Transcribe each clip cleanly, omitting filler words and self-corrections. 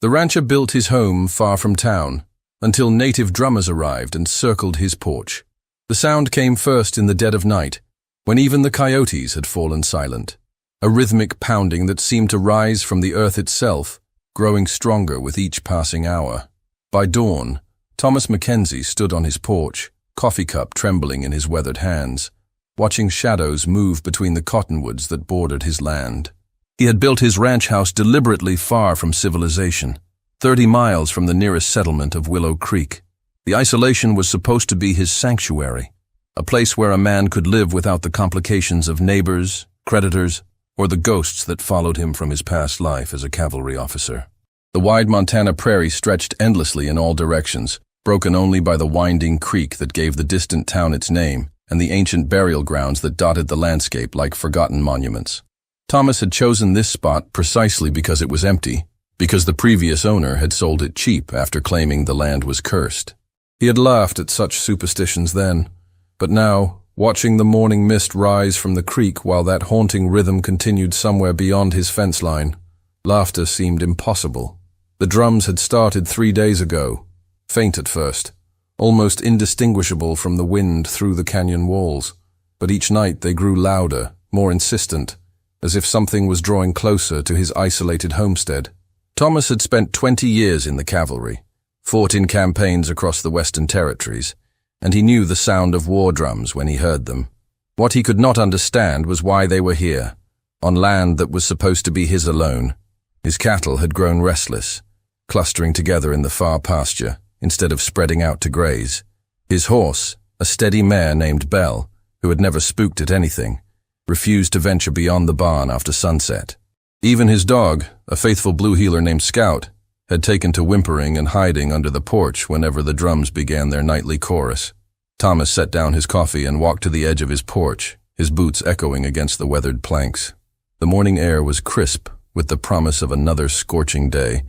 The rancher built his home far from town, until native drummers arrived and circled his porch. The sound came first in the dead of night, when even the coyotes had fallen silent. A rhythmic pounding that seemed to rise from the earth itself, growing stronger with each passing hour. By dawn, Thomas Mackenzie stood on his porch, coffee cup trembling in his weathered hands, watching shadows move between the cottonwoods that bordered his land. He had built his ranch house deliberately far from civilization, 30 miles from the nearest settlement of Willow Creek. The isolation was supposed to be his sanctuary, a place where a man could live without the complications of neighbors, creditors, or the ghosts that followed him from his past life as a cavalry officer. The wide Montana prairie stretched endlessly in all directions, broken only by the winding creek that gave the distant town its name and the ancient burial grounds that dotted the landscape like forgotten monuments. Thomas had chosen this spot precisely because it was empty, because the previous owner had sold it cheap after claiming the land was cursed. He had laughed at such superstitions then, but now, watching the morning mist rise from the creek while that haunting rhythm continued somewhere beyond his fence line, laughter seemed impossible. The drums had started 3 days ago, faint at first, almost indistinguishable from the wind through the canyon walls, but each night they grew louder, more insistent, as if something was drawing closer to his isolated homestead. Thomas had spent 20 years in the cavalry, fought in campaigns across the Western Territories, and he knew the sound of war drums when he heard them. What he could not understand was why they were here, on land that was supposed to be his alone. His cattle had grown restless, clustering together in the far pasture instead of spreading out to graze. His horse, a steady mare named Belle, who had never spooked at anything, refused to venture beyond the barn after sunset. Even his dog, a faithful blue heeler named Scout, had taken to whimpering and hiding under the porch whenever the drums began their nightly chorus. Thomas set down his coffee and walked to the edge of his porch, his boots echoing against the weathered planks. The morning air was crisp with the promise of another scorching day,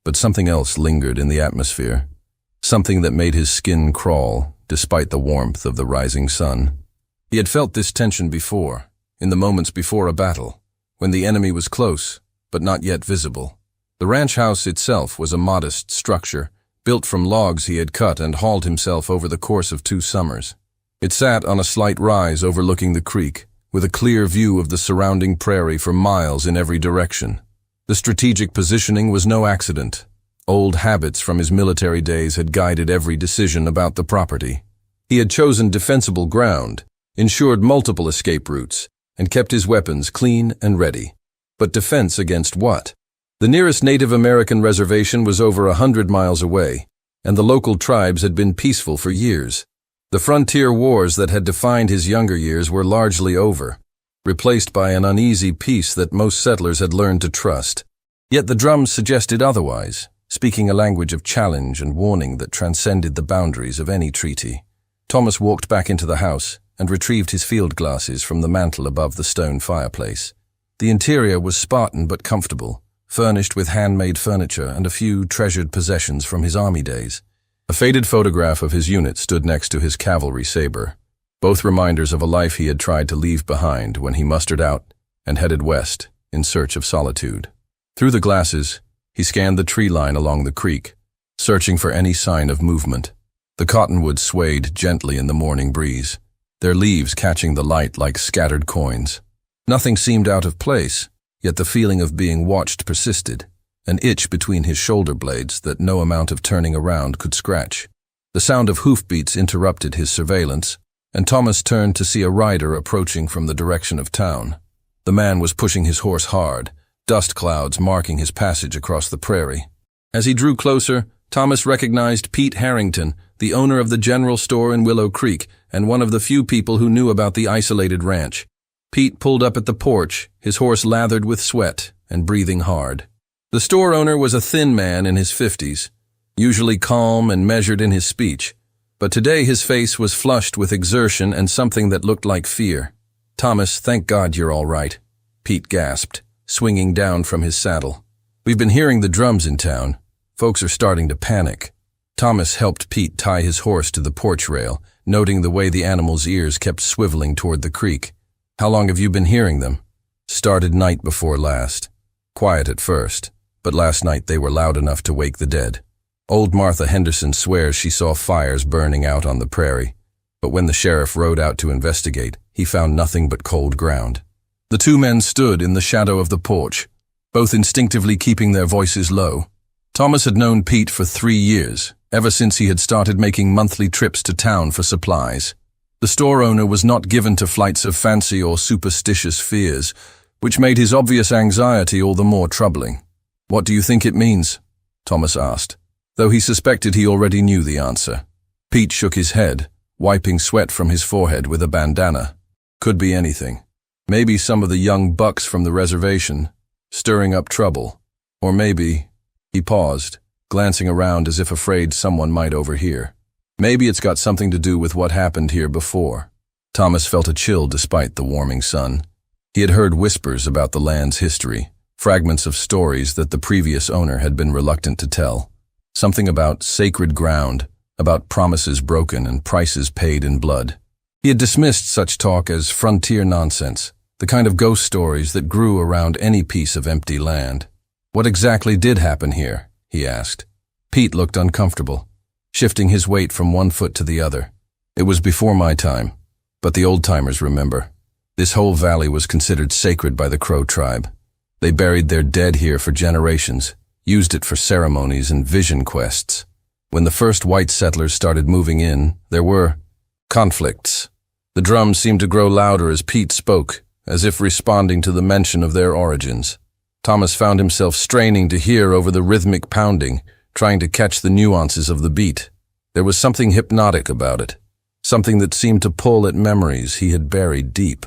but something else lingered in the atmosphere, something that made his skin crawl despite the warmth of the rising sun. He had felt this tension before, in the moments before a battle, when the enemy was close, but not yet visible. The ranch house itself was a modest structure, built from logs he had cut and hauled himself over the course of 2 summers. It sat on a slight rise overlooking the creek, with a clear view of the surrounding prairie for miles in every direction. The strategic positioning was no accident. Old habits from his military days had guided every decision about the property. He had chosen defensible ground, ensured multiple escape routes, and kept his weapons clean and ready. But defense against what? The nearest Native American reservation was over 100 miles away, and the local tribes had been peaceful for years. The frontier wars that had defined his younger years were largely over, replaced by an uneasy peace that most settlers had learned to trust. Yet the drums suggested otherwise, speaking a language of challenge and warning that transcended the boundaries of any treaty. Thomas walked back into the house and retrieved his field glasses from the mantel above the stone fireplace. The interior was Spartan but comfortable, furnished with handmade furniture and a few treasured possessions from his army days. A faded photograph of his unit stood next to his cavalry saber, both reminders of a life he had tried to leave behind when he mustered out and headed west in search of solitude. Through the glasses, he scanned the tree line along the creek, searching for any sign of movement. The cottonwoods swayed gently in the morning breeze, their leaves catching the light like scattered coins. Nothing seemed out of place, yet the feeling of being watched persisted, an itch between his shoulder blades that no amount of turning around could scratch. The sound of hoofbeats interrupted his surveillance, and Thomas turned to see a rider approaching from the direction of town. The man was pushing his horse hard, dust clouds marking his passage across the prairie. As he drew closer, Thomas recognized Pete Harrington, the owner of the general store in Willow Creek and one of the few people who knew about the isolated ranch. Pete pulled up at the porch, his horse lathered with sweat and breathing hard. The store owner was a thin man in his 50s, usually calm and measured in his speech, but today his face was flushed with exertion and something that looked like fear. "Thomas, thank God you're all right," Pete gasped, swinging down from his saddle. "We've been hearing the drums in town. Folks are starting to panic." Thomas helped Pete tie his horse to the porch rail, noting the way the animal's ears kept swiveling toward the creek. "How long have you been hearing them?" "Started night before last. Quiet at first, but last night they were loud enough to wake the dead. Old Martha Henderson swears she saw fires burning out on the prairie, but when the sheriff rode out to investigate, he found nothing but cold ground. The two men stood in the shadow of the porch, both instinctively keeping their voices low. Thomas had known Pete for 3 years, ever since he had started making monthly trips to town for supplies. The store owner was not given to flights of fancy or superstitious fears, which made his obvious anxiety all the more troubling. "What do you think it means?" Thomas asked, though he suspected he already knew the answer. Pete shook his head, wiping sweat from his forehead with a bandana. "Could be anything. Maybe some of the young bucks from the reservation, stirring up trouble. Or maybe—" He paused, glancing around as if afraid someone might overhear. "Maybe it's got something to do with what happened here before." Thomas felt a chill despite the warming sun. He had heard whispers about the land's history, fragments of stories that the previous owner had been reluctant to tell. Something about sacred ground, about promises broken and prices paid in blood. He had dismissed such talk as frontier nonsense, the kind of ghost stories that grew around any piece of empty land. "What exactly did happen here?" he asked. Pete looked uncomfortable, shifting his weight from one foot to the other. "It was before my time, but the old-timers remember. This whole valley was considered sacred by the Crow tribe. They buried their dead here for generations, used it for ceremonies and vision quests. When the first white settlers started moving in, there were conflicts." The drums seemed to grow louder as Pete spoke, as if responding to the mention of their origins. Thomas found himself straining to hear over the rhythmic pounding, trying to catch the nuances of the beat. There was something hypnotic about it, something that seemed to pull at memories he had buried deep.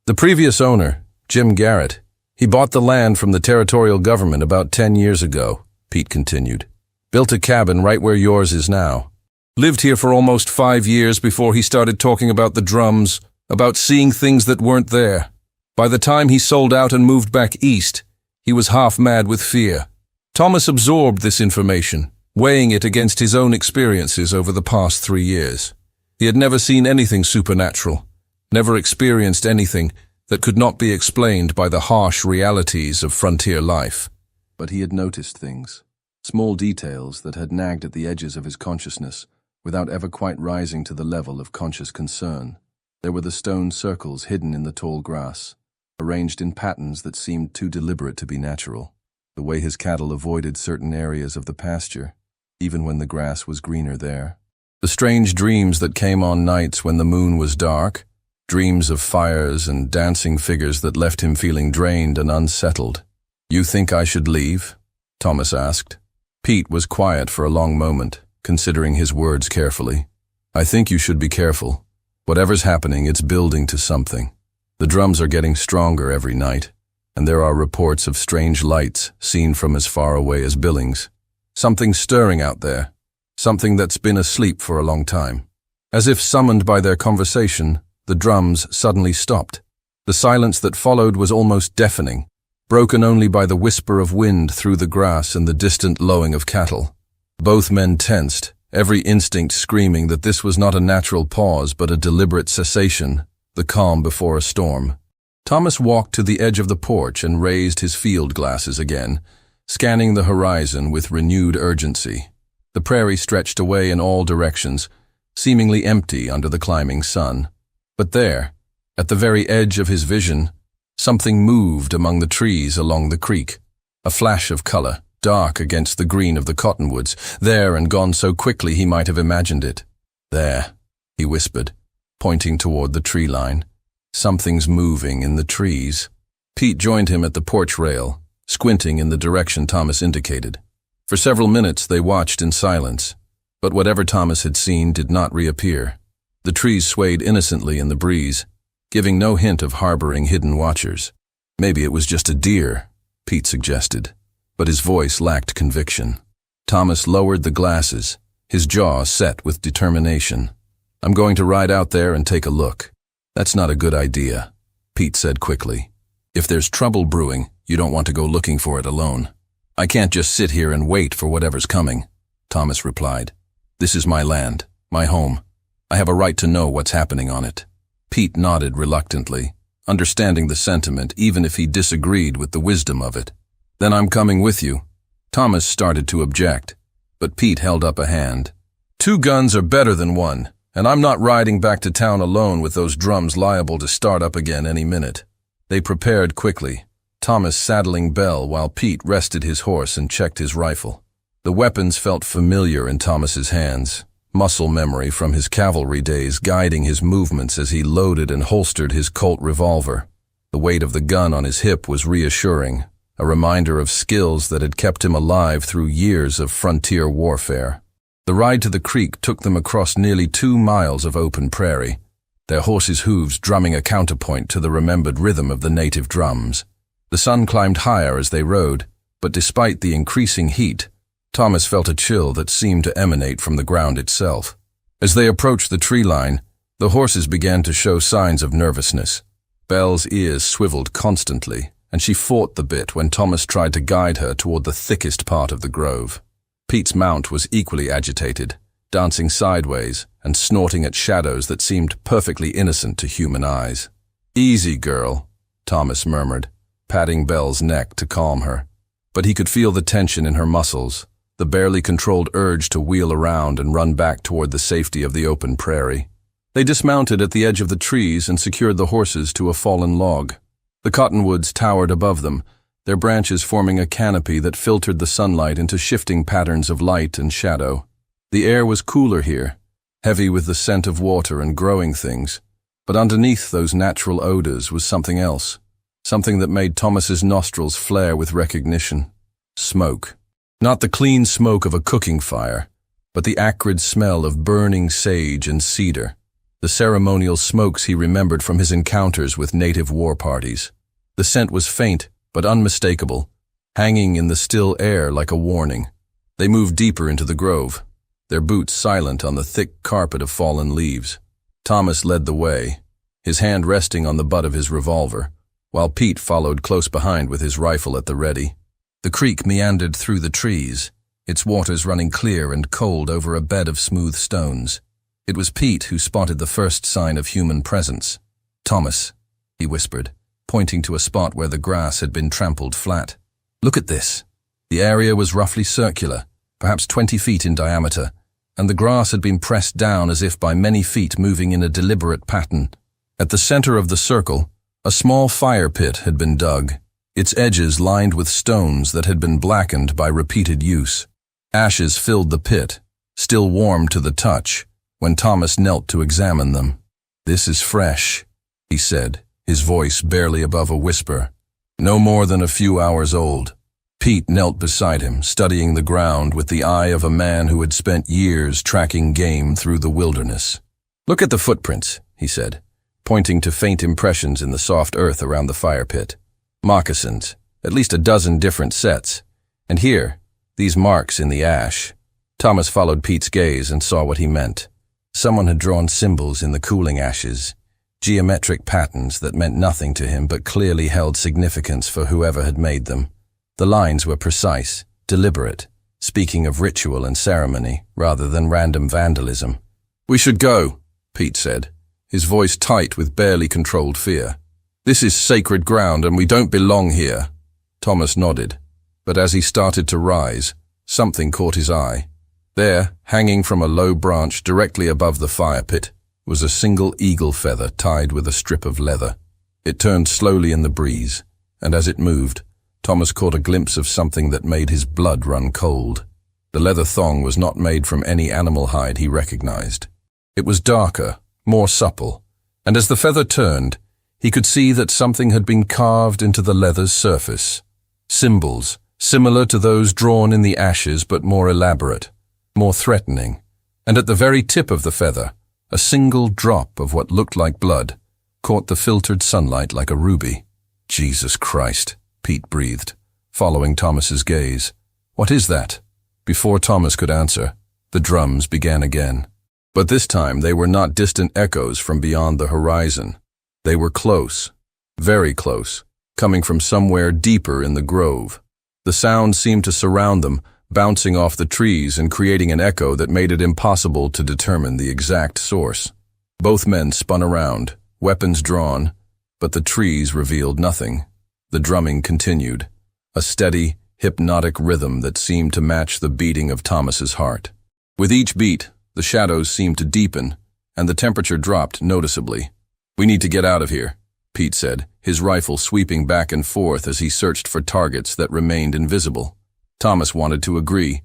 "The previous owner, Jim Garrett, he bought the land from the territorial government about 10 years ago," Pete continued. "Built a cabin right where yours is now. Lived here for almost 5 years before he started talking about the drums, about seeing things that weren't there. By the time he sold out and moved back east, he was half mad with fear." Thomas absorbed this information, weighing it against his own experiences over the past 3 years. He had never seen anything supernatural, never experienced anything that could not be explained by the harsh realities of frontier life. But he had noticed things, small details that had nagged at the edges of his consciousness without ever quite rising to the level of conscious concern. There were the stone circles hidden in the tall grass, arranged in patterns that seemed too deliberate to be natural. The way his cattle avoided certain areas of the pasture, even when the grass was greener there. The strange dreams that came on nights when the moon was dark, dreams of fires and dancing figures that left him feeling drained and unsettled. "You think I should leave?" Thomas asked. Pete was quiet for a long moment, considering his words carefully. "I think you should be careful. Whatever's happening, it's building to something. The drums are getting stronger every night, and there are reports of strange lights seen from as far away as Billings. Something's stirring out there, something that's been asleep for a long time." As if summoned by their conversation, the drums suddenly stopped. The silence that followed was almost deafening, broken only by the whisper of wind through the grass and the distant lowing of cattle. Both men tensed, every instinct screaming that this was not a natural pause but a deliberate cessation, the calm before a storm. Thomas walked to the edge of the porch and raised his field glasses again, scanning the horizon with renewed urgency. The prairie stretched away in all directions, seemingly empty under the climbing sun. But there, at the very edge of his vision, something moved among the trees along the creek. A flash of color, dark against the green of the cottonwoods, there and gone so quickly he might have imagined it. "There," he whispered, pointing toward the tree line. "Something's moving in the trees." Pete joined him at the porch rail, squinting in the direction Thomas indicated. For several minutes they watched in silence, but whatever Thomas had seen did not reappear. The trees swayed innocently in the breeze, giving no hint of harboring hidden watchers. "Maybe it was just a deer," Pete suggested, but his voice lacked conviction. Thomas lowered the glasses, his jaw set with determination. "I'm going to ride out there and take a look." "That's not a good idea," Pete said quickly. "If there's trouble brewing, you don't want to go looking for it alone." "I can't just sit here and wait for whatever's coming," Thomas replied. "This is my land, my home. I have a right to know what's happening on it." Pete nodded reluctantly, understanding the sentiment even if he disagreed with the wisdom of it. "Then I'm coming with you," Thomas started to object, but Pete held up a hand. "2 guns are better than 1, and I'm not riding back to town alone with those drums liable to start up again any minute." They prepared quickly, Thomas saddling Belle while Pete rested his horse and checked his rifle. The weapons felt familiar in Thomas's hands, muscle memory from his cavalry days guiding his movements as he loaded and holstered his Colt revolver. The weight of the gun on his hip was reassuring, a reminder of skills that had kept him alive through years of frontier warfare. The ride to the creek took them across nearly 2 miles of open prairie, their horses' hooves drumming a counterpoint to the remembered rhythm of the native drums. The sun climbed higher as they rode, but despite the increasing heat, Thomas felt a chill that seemed to emanate from the ground itself. As they approached the tree line, the horses began to show signs of nervousness. Belle's ears swiveled constantly, and she fought the bit when Thomas tried to guide her toward the thickest part of the grove. Pete's mount was equally agitated, dancing sideways and snorting at shadows that seemed perfectly innocent to human eyes. "Easy, girl," Thomas murmured, patting Belle's neck to calm her. But he could feel the tension in her muscles, the barely controlled urge to wheel around and run back toward the safety of the open prairie. They dismounted at the edge of the trees and secured the horses to a fallen log. The cottonwoods towered above them, their branches forming a canopy that filtered the sunlight into shifting patterns of light and shadow. The air was cooler here, heavy with the scent of water and growing things, but underneath those natural odors was something else, something that made Thomas's nostrils flare with recognition. Smoke. Not the clean smoke of a cooking fire, but the acrid smell of burning sage and cedar, the ceremonial smokes he remembered from his encounters with native war parties. The scent was faint but unmistakable, hanging in the still air like a warning. They moved deeper into the grove, their boots silent on the thick carpet of fallen leaves. Thomas led the way, his hand resting on the butt of his revolver, while Pete followed close behind with his rifle at the ready. The creek meandered through the trees, its waters running clear and cold over a bed of smooth stones. It was Pete who spotted the first sign of human presence. "Thomas," he whispered, pointing to a spot where the grass had been trampled flat. "Look at this." The area was roughly circular, perhaps 20 feet in diameter, and the grass had been pressed down as if by many feet moving in a deliberate pattern. At the center of the circle, a small fire pit had been dug, its edges lined with stones that had been blackened by repeated use. Ashes filled the pit, still warm to the touch, when Thomas knelt to examine them. "This is fresh," he said, his voice barely above a whisper. "No more than a few hours old." Pete knelt beside him, studying the ground with the eye of a man who had spent years tracking game through the wilderness. "Look at the footprints," he said, pointing to faint impressions in the soft earth around the fire pit. "Moccasins, at least a dozen different sets. And here, these marks in the ash." Thomas followed Pete's gaze and saw what he meant. Someone had drawn symbols in the cooling ashes, geometric patterns that meant nothing to him but clearly held significance for whoever had made them. The lines were precise, deliberate, speaking of ritual and ceremony rather than random vandalism. "We should go," Pete said, his voice tight with barely controlled fear. "This is sacred ground and we don't belong here." Thomas nodded, but as he started to rise, something caught his eye. There, hanging from a low branch directly above the fire pit, was a single eagle feather tied with a strip of leather. It turned slowly in the breeze, and as it moved, Thomas caught a glimpse of something that made his blood run cold. The leather thong was not made from any animal hide he recognized. It was darker, more supple, and as the feather turned, he could see that something had been carved into the leather's surface. Symbols, similar to those drawn in the ashes but more elaborate, more threatening, and at the very tip of the feather, a single drop of what looked like blood caught the filtered sunlight like a ruby. "Jesus Christ," Pete breathed, following Thomas's gaze. "What is that?" Before Thomas could answer, the drums began again. But this time they were not distant echoes from beyond the horizon. They were close, very close, coming from somewhere deeper in the grove. The sound seemed to surround them, bouncing off the trees and creating an echo that made it impossible to determine the exact source. Both men spun around, weapons drawn, but the trees revealed nothing. The drumming continued, a steady, hypnotic rhythm that seemed to match the beating of Thomas's heart. With each beat, the shadows seemed to deepen, and the temperature dropped noticeably. "We need to get out of here," Pete said, his rifle sweeping back and forth as he searched for targets that remained invisible. Thomas wanted to agree,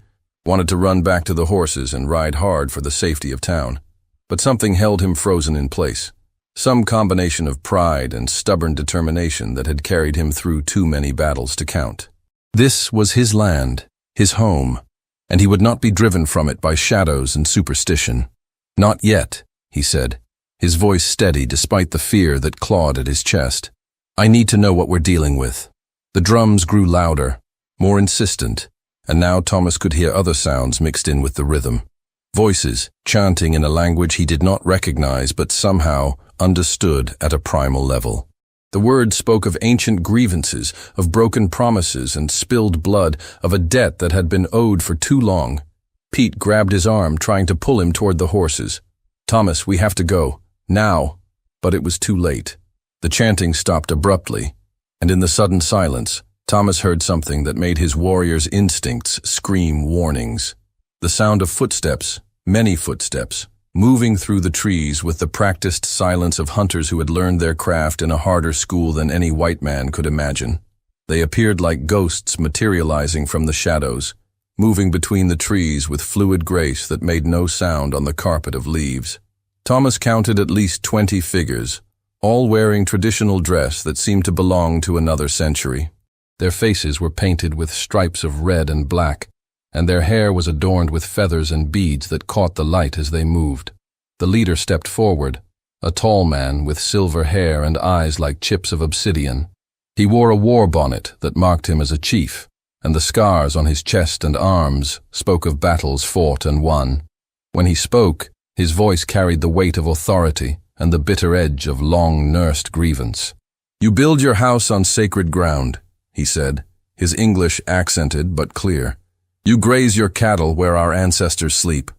wanted to run back to the horses and ride hard for the safety of town. But something held him frozen in place. Some combination of pride and stubborn determination that had carried him through too many battles to count. This was his land, his home, and he would not be driven from it by shadows and superstition. "Not yet," he said, his voice steady despite the fear that clawed at his chest. "I need to know what we're dealing with." The drums grew louder, more insistent, and now Thomas could hear other sounds mixed in with the rhythm. Voices, chanting in a language he did not recognize but somehow understood at a primal level. The words spoke of ancient grievances, of broken promises and spilled blood, of a debt that had been owed for too long. Pete grabbed his arm, trying to pull him toward the horses. "Thomas, we have to go. Now." But it was too late. The chanting stopped abruptly, and in the sudden silence, Thomas heard something that made his warrior's instincts scream warnings. The sound of footsteps, many footsteps, moving through the trees with the practiced silence of hunters who had learned their craft in a harder school than any white man could imagine. They appeared like ghosts materializing from the shadows, moving between the trees with fluid grace that made no sound on the carpet of leaves. Thomas counted at least 20 figures, all wearing traditional dress that seemed to belong to another century. Their faces were painted with stripes of red and black, and their hair was adorned with feathers and beads that caught the light as they moved. The leader stepped forward, a tall man with silver hair and eyes like chips of obsidian. He wore a war bonnet that marked him as a chief, and the scars on his chest and arms spoke of battles fought and won. When he spoke, his voice carried the weight of authority and the bitter edge of long-nursed grievance. "You build your house on sacred ground," he said, his English accented but clear. "You graze your cattle where our ancestors sleep.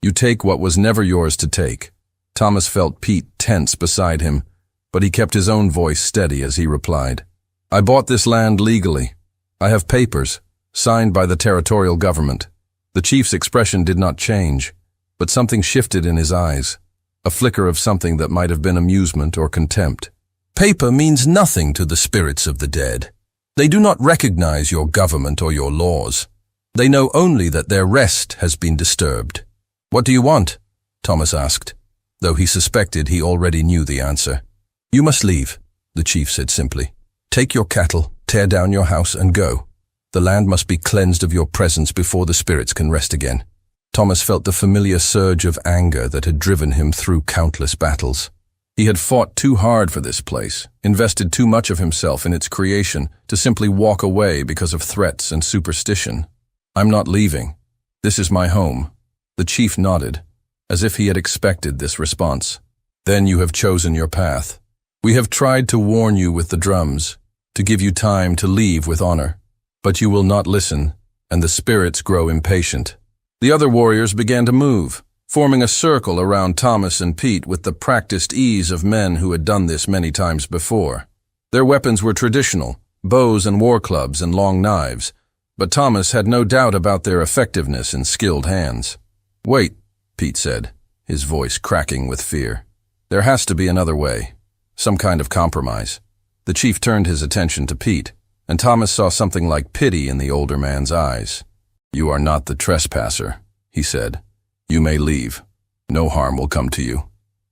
You take what was never yours to take." Thomas felt Pete tense beside him, but he kept his own voice steady as he replied, "I bought this land legally. I have papers, signed by the territorial government." The chief's expression did not change, but something shifted in his eyes, a flicker of something that might have been amusement or contempt. "Paper means nothing to the spirits of the dead. They do not recognize your government or your laws. They know only that their rest has been disturbed." "What do you want?" Thomas asked, though he suspected he already knew the answer. "You must leave," the chief said simply. "Take your cattle, tear down your house, and go. The land must be cleansed of your presence before the spirits can rest again." Thomas felt the familiar surge of anger that had driven him through countless battles. He had fought too hard for this place, invested too much of himself in its creation to simply walk away because of threats and superstition. "I'm not leaving. This is my home." The chief nodded, as if he had expected this response. "Then you have chosen your path. We have tried to warn you with the drums, to give you time to leave with honor. But you will not listen, and the spirits grow impatient." The other warriors began to move, forming a circle around Thomas and Pete with the practiced ease of men who had done this many times before. Their weapons were traditional, bows and war clubs and long knives, but Thomas had no doubt about their effectiveness in skilled hands. "Wait," Pete said, his voice cracking with fear. "There has to be another way, some kind of compromise." The chief turned his attention to Pete, and Thomas saw something like pity in the older man's eyes. "You are not the trespasser," he said. "You may leave. No harm will come to you."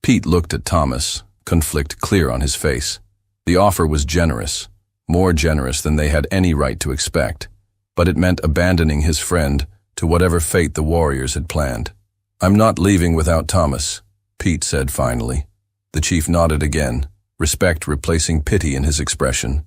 Pete looked at Thomas, conflict clear on his face. The offer was generous, more generous than they had any right to expect, but it meant abandoning his friend to whatever fate the warriors had planned. "I'm not leaving without Thomas," Pete said finally. The chief nodded again, respect replacing pity in his expression.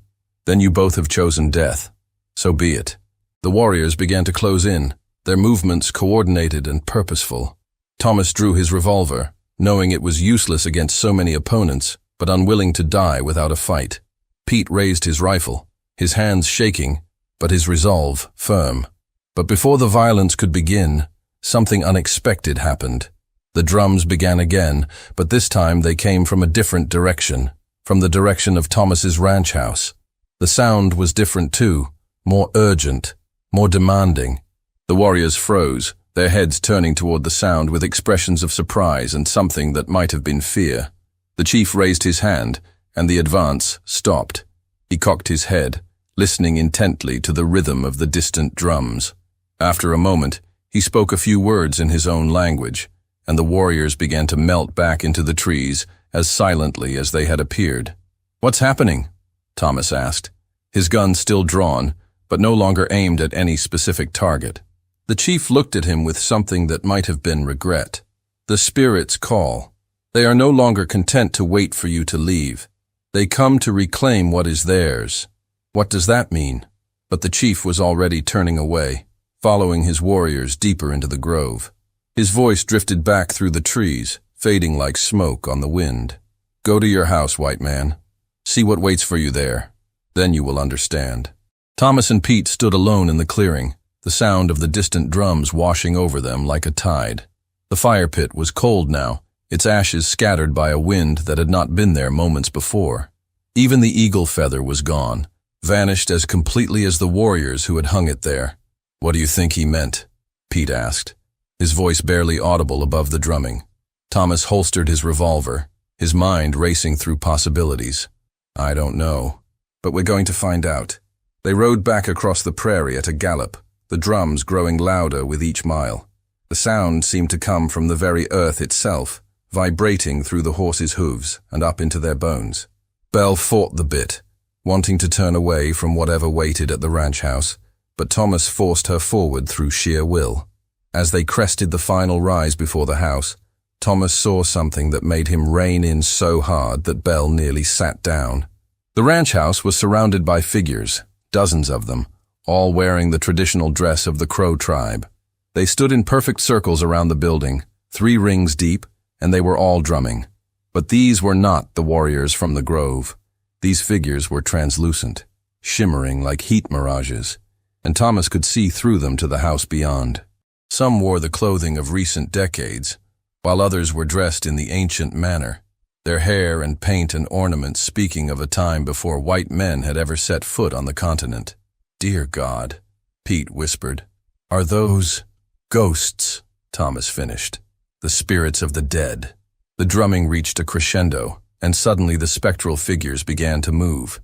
"Then you both have chosen death. So be it." The warriors began to close in, their movements coordinated and purposeful. Thomas drew his revolver, knowing it was useless against so many opponents, but unwilling to die without a fight. Pete raised his rifle, his hands shaking, but his resolve firm. But before the violence could begin, something unexpected happened. The drums began again, but this time they came from a different direction, from the direction of Thomas's ranch house. The sound was different too, more urgent, more demanding. The warriors froze, their heads turning toward the sound with expressions of surprise and something that might have been fear. The chief raised his hand, and the advance stopped. He cocked his head, listening intently to the rhythm of the distant drums. After a moment, he spoke a few words in his own language, and the warriors began to melt back into the trees as silently as they had appeared. "What's happening?" Thomas asked, his gun still drawn, but no longer aimed at any specific target. The chief looked at him with something that might have been regret. "The spirits call. They are no longer content to wait for you to leave. They come to reclaim what is theirs." "What does that mean?" But the chief was already turning away, following his warriors deeper into the grove. His voice drifted back through the trees, fading like smoke on the wind. "Go to your house, white man. See what waits for you there. Then you will understand." Thomas and Pete stood alone in the clearing, the sound of the distant drums washing over them like a tide. The fire pit was cold now, its ashes scattered by a wind that had not been there moments before. Even the eagle feather was gone, vanished as completely as the warriors who had hung it there. "What do you think he meant?" Pete asked, his voice barely audible above the drumming. Thomas holstered his revolver, his mind racing through possibilities. "I don't know, but we're going to find out." They rode back across the prairie at a gallop, the drums growing louder with each mile. The sound seemed to come from the very earth itself, vibrating through the horses' hooves and up into their bones. Belle fought the bit, wanting to turn away from whatever waited at the ranch house, but Thomas forced her forward through sheer will. As they crested the final rise before the house, Thomas saw something that made him rein in so hard that Belle nearly sat down. The ranch house was surrounded by figures, dozens of them, all wearing the traditional dress of the Crow tribe. They stood in perfect circles around the building, 3 rings deep, and they were all drumming. But these were not the warriors from the grove. These figures were translucent, shimmering like heat mirages, and Thomas could see through them to the house beyond. Some wore the clothing of recent decades, while others were dressed in the ancient manner, their hair and paint and ornaments speaking of a time before white men had ever set foot on the continent. "Dear God," Pete whispered. "Are those ghosts?" Thomas finished. "The spirits of the dead." The drumming reached a crescendo, and suddenly the spectral figures began to move.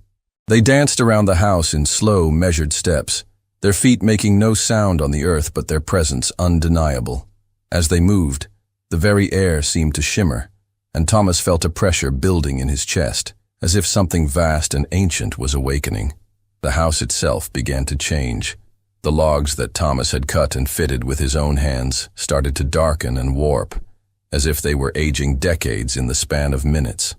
They danced around the house in slow, measured steps, their feet making no sound on the earth but their presence undeniable. As they moved, the very air seemed to shimmer, and Thomas felt a pressure building in his chest, as if something vast and ancient was awakening. The house itself began to change. The logs that Thomas had cut and fitted with his own hands started to darken and warp, as if they were aging decades in the span of minutes.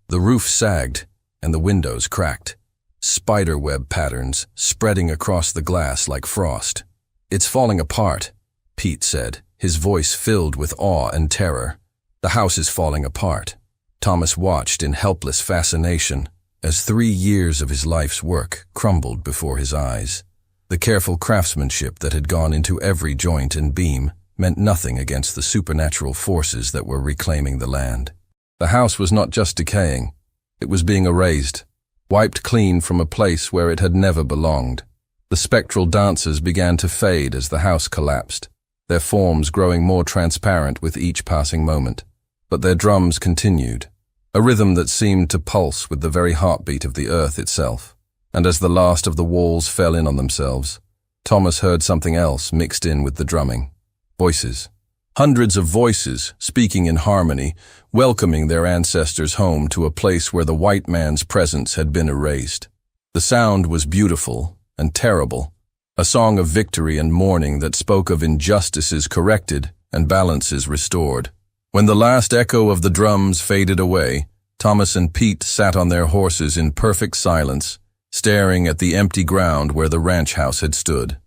The roof sagged, and the windows cracked, spiderweb patterns spreading across the glass like frost. "It's falling apart," Pete said, his voice filled with awe and terror. "The house is falling apart." Thomas watched in helpless fascination as 3 years of his life's work crumbled before his eyes. The careful craftsmanship that had gone into every joint and beam meant nothing against the supernatural forces that were reclaiming the land. The house was not just decaying, it was being erased, wiped clean from a place where it had never belonged. The spectral dancers began to fade as the house collapsed, their forms growing more transparent with each passing moment. But their drums continued, a rhythm that seemed to pulse with the very heartbeat of the earth itself. And as the last of the walls fell in on themselves, Thomas heard something else mixed in with the drumming. Voices. Hundreds of voices speaking in harmony, welcoming their ancestors home to a place where the white man's presence had been erased. The sound was beautiful and terrible, a song of victory and mourning that spoke of injustices corrected and balances restored. When the last echo of the drums faded away, Thomas and Pete sat on their horses in perfect silence, staring at the empty ground where the ranch house had stood.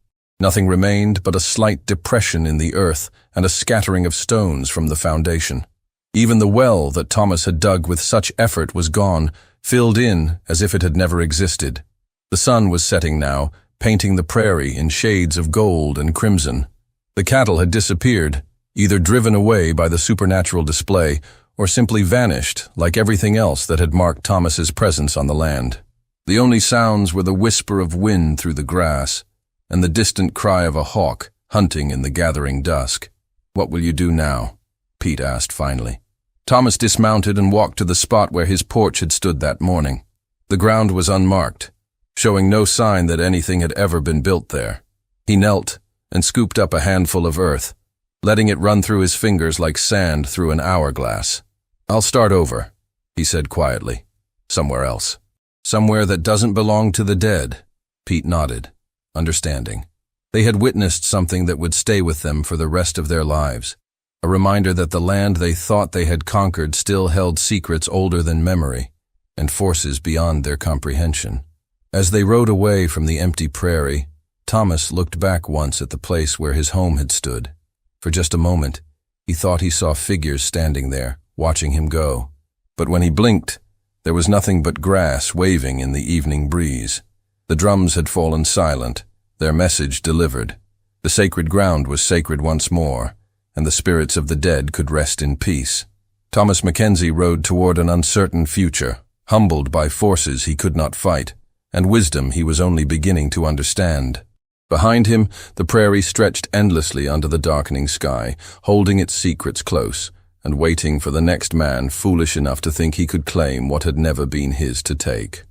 Nothing remained but a slight depression in the earth and a scattering of stones from the foundation. Even the well that Thomas had dug with such effort was gone, filled in as if it had never existed. The sun was setting now, painting the prairie in shades of gold and crimson. The cattle had disappeared, either driven away by the supernatural display or simply vanished like everything else that had marked Thomas's presence on the land. The only sounds were the whisper of wind through the grass, and the distant cry of a hawk hunting in the gathering dusk. "What will you do now?" Pete asked finally. Thomas dismounted and walked to the spot where his porch had stood that morning. The ground was unmarked, showing no sign that anything had ever been built there. He knelt and scooped up a handful of earth, letting it run through his fingers like sand through an hourglass. "I'll start over," he said quietly. "Somewhere else. Somewhere that doesn't belong to the dead." Pete nodded, understanding. They had witnessed something that would stay with them for the rest of their lives, a reminder that the land they thought they had conquered still held secrets older than memory and forces beyond their comprehension. As they rode away from the empty prairie, Thomas looked back once at the place where his home had stood. For just a moment, he thought he saw figures standing there, watching him go. But when he blinked, there was nothing but grass waving in the evening breeze. The drums had fallen silent, their message delivered. The sacred ground was sacred once more, and the spirits of the dead could rest in peace. Thomas Mackenzie rode toward an uncertain future, humbled by forces he could not fight, and wisdom he was only beginning to understand. Behind him, the prairie stretched endlessly under the darkening sky, holding its secrets close, and waiting for the next man foolish enough to think he could claim what had never been his to take.